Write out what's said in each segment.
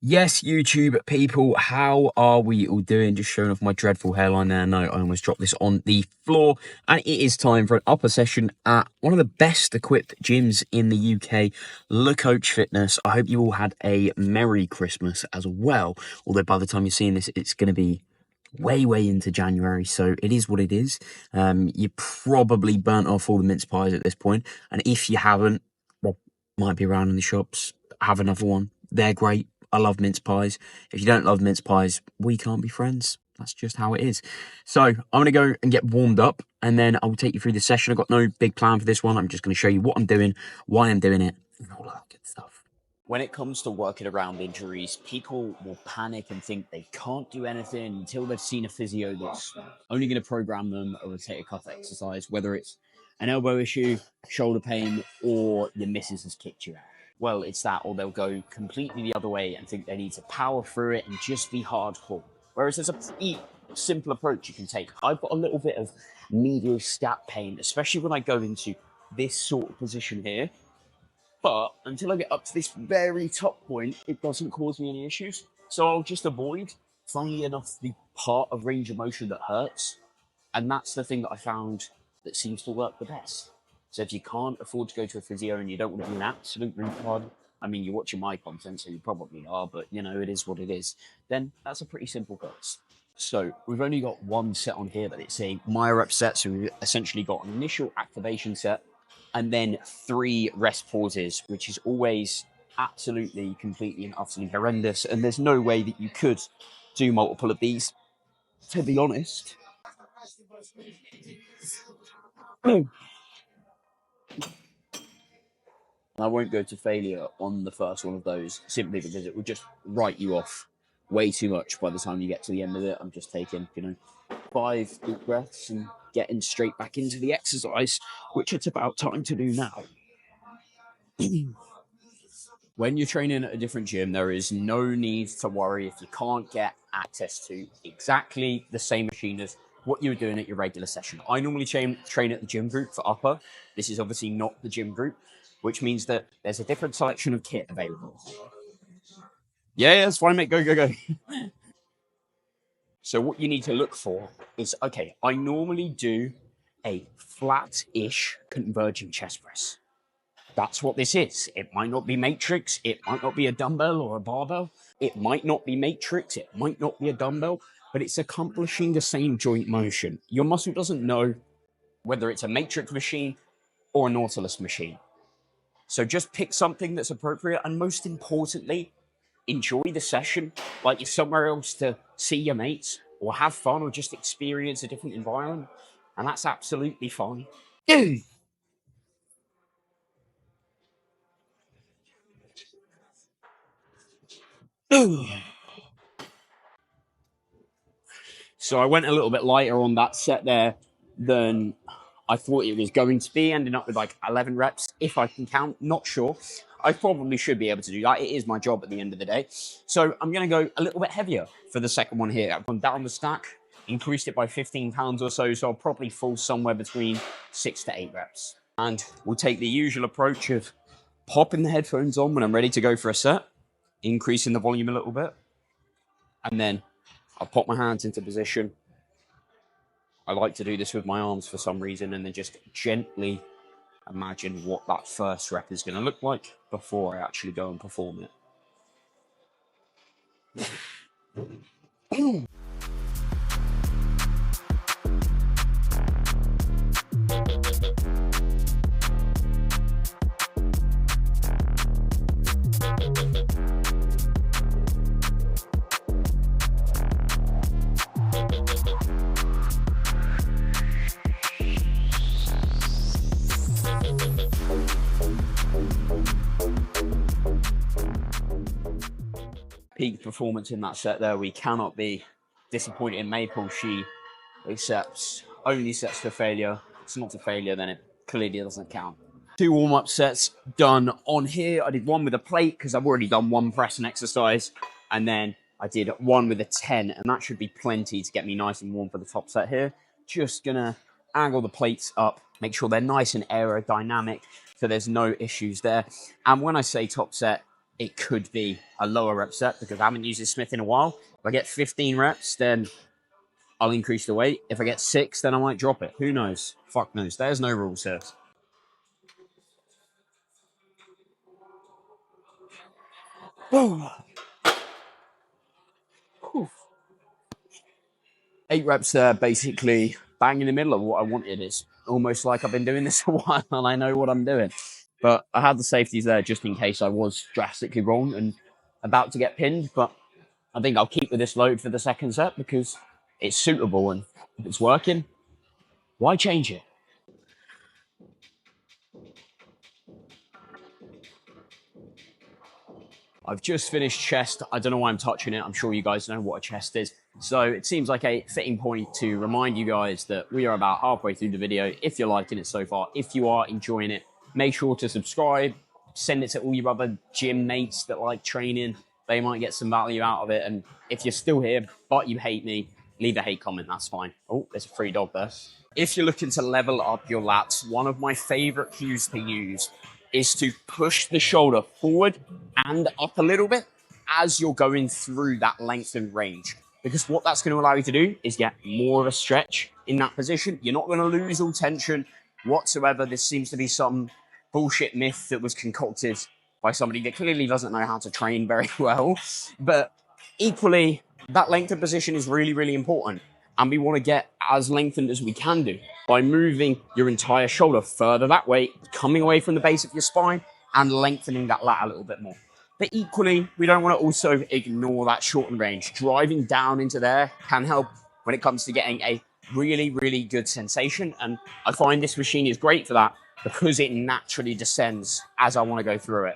Yes, YouTube people, how are we all doing? Just showing off my dreadful hairline there. No, I almost dropped this on the floor. And it is time for an upper session at one of the best equipped gyms in the UK, Le Coach Fitness. I hope you all had a Merry Christmas as well. Although by the time you're seeing this, it's going to be way into January, so it is what it is. You probably burnt off all the mince pies at this point. And if you haven't, well, might be around in the shops. Have another one. They're great. I love mince pies. If you don't love mince pies, we can't be friends. That's just how it is. So I'm going to go and get warmed up, and then I'll take you through the session. I've got no big plan for this one. I'm just going to show you what I'm doing, why I'm doing it, and all that good stuff. When it comes to working around injuries, people will panic and think they can't do anything until they've seen a physio that's only going to program them a rotator cuff exercise, whether it's an elbow issue, shoulder pain, or your missus has kicked you out. Well, it's that, or they'll go completely the other way and think they need to power through it and just be hardcore. Whereas there's a pretty simple approach you can take. I've got a little bit of medial scap pain, especially when I go into this sort of position here. But until I get up to this very top point, it doesn't cause me any issues. So I'll just avoid, funnily enough, the part of range of motion that hurts. And that's the thing that I found that seems to work the best. So if you can't afford to go to a physio and you don't want to be an absolute retard, I mean, you're watching my content, so you probably are, but you know, it is what it is. Then that's a pretty simple course. So we've only got one set on here, but it's a myo-rep set. So we've essentially got an initial activation set and then 3 rest pauses, which is always absolutely, completely and utterly horrendous. And there's no way that you could do multiple of these, to be honest. I won't go to failure on the first one of those simply because it would just write you off way too much by the time you get to the end of it. I'm just taking, 5 deep breaths and getting straight back into the exercise, which it's about time to do now. When you're training at a different gym, there is no need to worry if you can't get access to exactly the same machine as what you were doing at your regular session. I normally train at the gym group for upper. This is obviously not the gym group, which means that there's a different selection of kit available. Yeah, that's fine, mate. Go. So what you need to look for is, okay, I normally do a flat-ish converging chest press. That's what this is. It might not be matrix. It might not be a dumbbell or a barbell. It might not be matrix. It might not be a dumbbell, but it's accomplishing the same joint motion. Your muscle doesn't know whether it's a matrix machine or a Nautilus machine. So just pick something that's appropriate, and most importantly, enjoy the session like you're somewhere else to see your mates or have fun or just experience a different environment. And that's absolutely fine. So I went a little bit lighter on that set there than I thought it was going to be, ending up with like 11 reps, if I can count, not sure. I probably should be able to do that. It is my job at the end of the day. So I'm going to go a little bit heavier for the second one here. I've gone down the stack, increased it by 15 pounds or so, so I'll probably fall somewhere between 6 to 8 reps. And we'll take the usual approach of popping the headphones on when I'm ready to go for a set, increasing the volume a little bit, and then I'll pop my hands into position. I like to do this with my arms for some reason, and then just gently imagine what that first rep is going to look like before I actually go and perform it. Peak performance in that set there. We cannot be disappointed in Maple. She only sets for failure. It's not a failure, then it clearly doesn't count. 2 warm-up sets done on here. I did one with a plate because I've already done 1 press and exercise, and then I did 1 with a 10, and that should be plenty to get me nice and warm for the top set here. Just gonna angle the plates up, make sure they're nice and aerodynamic so there's no issues there. And when I say top set, it could be a lower rep set because I haven't used this Smith in a while. If I get 15 reps, then I'll increase the weight. If I get 6, then I might drop it. Who knows? Fuck knows. There's no rules here. Oh. 8 reps there, basically bang in the middle of what I wanted. It's almost like I've been doing this a while and I know what I'm doing. But I had the safeties there just in case I was drastically wrong and about to get pinned. But I think I'll keep with this load for the second set because it's suitable, and if it's working, why change it? I've just finished chest. I don't know why I'm touching it. I'm sure you guys know what a chest is. So it seems like a fitting point to remind you guys that we are about halfway through the video. If you're liking it so far, if you are enjoying it, make sure to subscribe. Send it to all your other gym mates that like training. They might get some value out of it. And if you're still here, but you hate me, leave a hate comment. That's fine. Oh, there's a free dog there. If you're looking to level up your lats, one of my favorite cues to use is to push the shoulder forward and up a little bit as you're going through that lengthened range. Because what that's going to allow you to do is get more of a stretch in that position. You're not going to lose all tension whatsoever. This seems to be some bullshit myth that was concocted by somebody that clearly doesn't know how to train very well. But equally, that lengthened position is really, really important. And we want to get as lengthened as we can do by moving your entire shoulder further that way, coming away from the base of your spine and lengthening that lat a little bit more. But equally, we don't want to also ignore that shortened range. Driving down into there can help when it comes to getting a really, really good sensation. And I find this machine is great for that because it naturally descends as I want to go through it.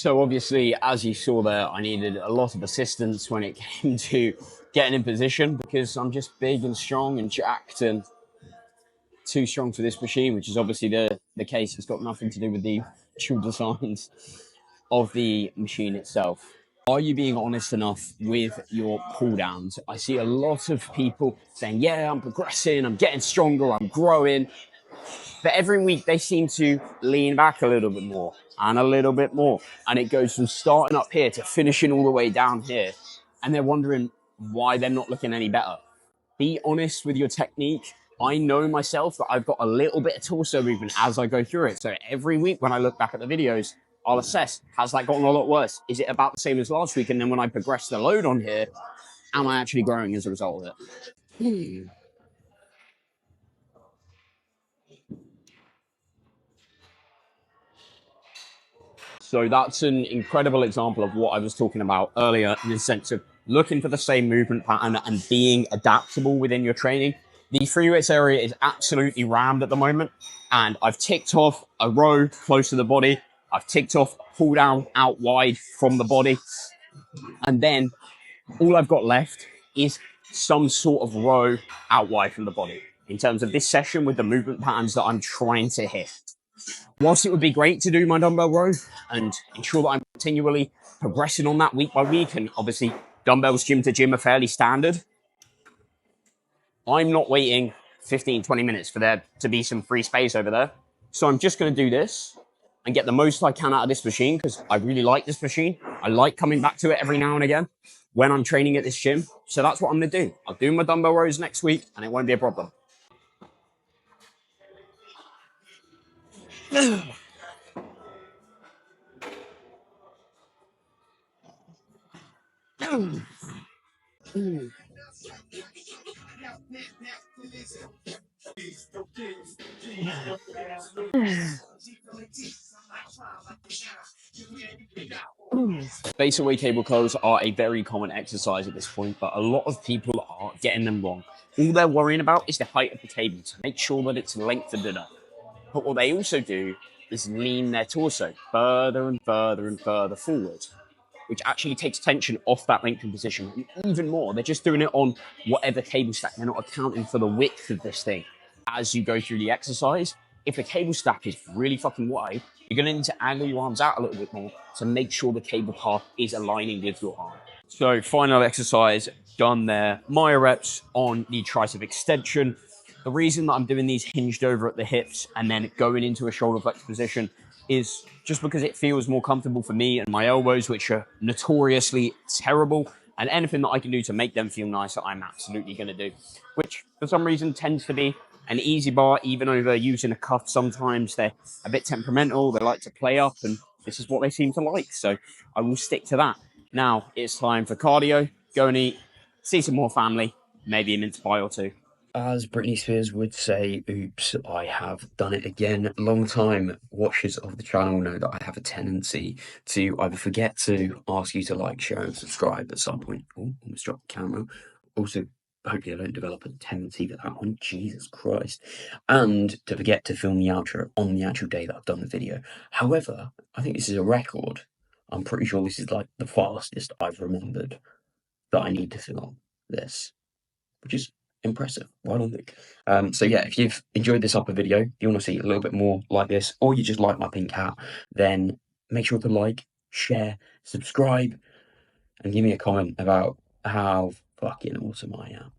So obviously, as you saw there, I needed a lot of assistance when it came to getting in position because I'm just big and strong and jacked and too strong for this machine, which is obviously the case. It's got nothing to do with the actual designs of the machine itself. Are you being honest enough with your pull downs? I see a lot of people saying, yeah, I'm progressing, I'm getting stronger, I'm growing. But every week they seem to lean back a little bit more and a little bit more. And it goes from starting up here to finishing all the way down here. And they're wondering why they're not looking any better. Be honest with your technique. I know myself that I've got a little bit of torso movement as I go through it. So every week when I look back at the videos, I'll assess, has that gotten a lot worse? Is it about the same as last week? And then when I progress the load on here, am I actually growing as a result of it? So that's an incredible example of what I was talking about earlier in the sense of looking for the same movement pattern and being adaptable within your training. The free weights area is absolutely rammed at the moment. And I've ticked off a row close to the body. I've ticked off pull down out wide from the body. And then all I've got left is some sort of row out wide from the body in terms of this session with the movement patterns that I'm trying to hit. Whilst it would be great to do my dumbbell row and ensure that I'm continually progressing on that week by week and obviously dumbbells gym to gym are fairly standard. I'm not waiting 15, 20 minutes for there to be some free space over there. So I'm just going to do this and get the most I can out of this machine because I really like this machine. I like coming back to it every now and again when I'm training at this gym. So that's what I'm going to do. I'll do my dumbbell rows next week and it won't be a problem. Base and weight cable curls are a very common exercise at this point, but a lot of people are getting them wrong. All they're worrying about is the height of the cable to make sure that it's lengthened enough. But what they also do is lean their torso further and further and further forward, which actually takes tension off that lengthened position. And even more, they're just doing it on whatever cable stack. They're not accounting for the width of this thing as you go through the exercise. If the cable stack is really fucking wide, you're going to need to angle your arms out a little bit more to make sure the cable path is aligning with your arm. So final exercise done there. Myo reps on the tricep extension. The reason that I'm doing these hinged over at the hips and then going into a shoulder flex position is just because it feels more comfortable for me and my elbows, which are notoriously terrible. And anything that I can do to make them feel nicer, I'm absolutely going to do. Which, for some reason, tends to be an easy bar, even over using a cuff. Sometimes they're a bit temperamental. They like to play up, and this is what they seem to like. So I will stick to that. Now it's time for cardio. Go and eat, see some more family, maybe a mince pie or two. As Britney Spears would say, oops, I have done it again. Long-time watchers of the channel know that I have a tendency to either forget to ask you to like, share, and subscribe at some point. Oh, almost dropped the camera. Also, hopefully I don't develop a tendency for that one. Jesus Christ. And to forget to film the outro on the actual day that I've done the video. However, I think this is a record. I'm pretty sure this is like the fastest I've remembered that I need to film this, which is impressive. Well done, Luke. So yeah, if you've enjoyed this upper video, if you want to see a little bit more like this, or you just like my pink hat, then make sure to like, share, subscribe, and give me a comment about how fucking awesome I am.